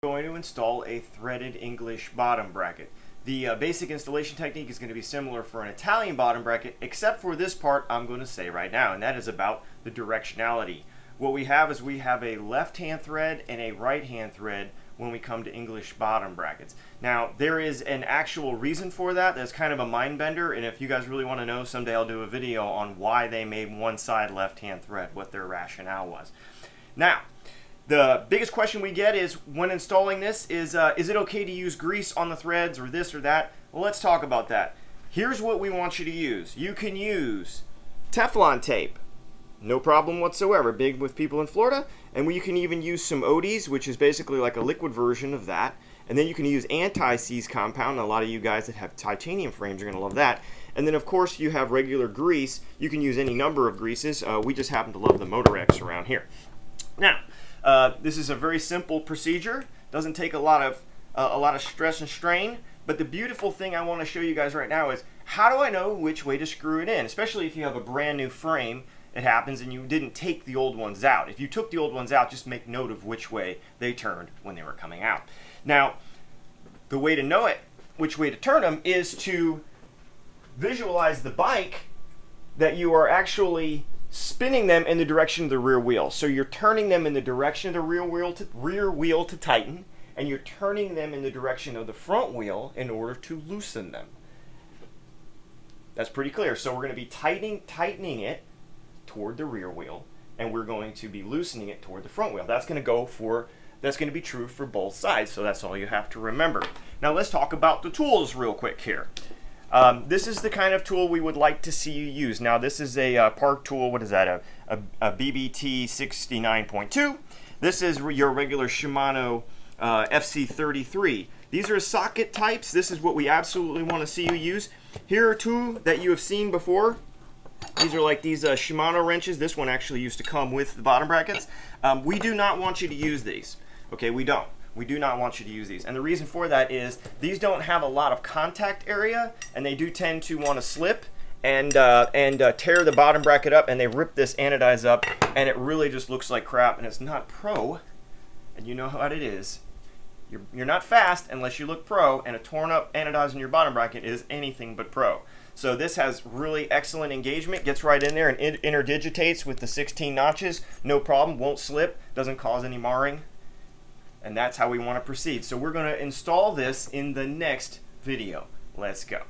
Going to install a threaded English bottom bracket. The basic installation technique is going to be similar for an Italian bottom bracket, except for this part I'm going to say right now, and that is about the directionality. What we have is we have a left-hand thread and a right-hand thread when we come to English bottom brackets. Now, there is an actual reason for that. That's kind of a mind bender, and if you guys really want to know, someday I'll do a video on why they made one side left-hand thread, what their rationale was. Now, the biggest question we get is, when installing this, is it okay to use grease on the threads or this or that? Well, let's talk about that. Here's what we want you to use. You can use Teflon tape. No problem whatsoever. Big with people in Florida. And you can even use some Odie's, which is basically like a liquid version of that. And then you can use anti-seize compound. A lot of you guys that have titanium frames are going to love that. And then, of course, you have regular grease. You can use any number of greases. We just happen to love the Motorex around here. Now, this is a very simple procedure. Doesn't take a lot of stress and strain. But the beautiful thing I want to show you guys right now is, how do I know which way to screw it in? Especially if you have a brand new frame, it happens, and you didn't take the old ones out. If you took the old ones out, just make note of which way they turned when they were coming out. Now, the way to know it, which way to turn them, is to visualize the bike that you are actually spinning them in the direction of the rear wheel. So you're turning them in the direction of the rear wheel to tighten, and you're turning them in the direction of the front wheel in order to loosen them. That's pretty clear. So we're going to be tightening it toward the rear wheel, and we're going to be loosening it toward the front wheel. That's going to be true for both sides. So that's all you have to remember. Now let's talk about the tools real quick here. This is the kind of tool we would like to see you use. Now, this is a Park tool. What is that? A BBT 69.2. This is your regular Shimano FC33. These are socket types. This is what we absolutely want to see you use. Here are two that you have seen before. These are like these Shimano wrenches. This one actually used to come with the bottom brackets. We do not want you to use these. Okay, we don't. We do not want you to use these. And the reason for that is these don't have a lot of contact area, and they do tend to want to slip and tear the bottom bracket up, and they rip this anodize up, and it really just looks like crap, and it's not pro. And you know how it is. You're not fast unless you look pro, and a torn up anodize in your bottom bracket is anything but pro. So this has really excellent engagement, gets right in there and interdigitates with the 16 notches. No problem, won't slip, doesn't cause any marring. And that's how we want to proceed. So we're going to install this in the next video. Let's go.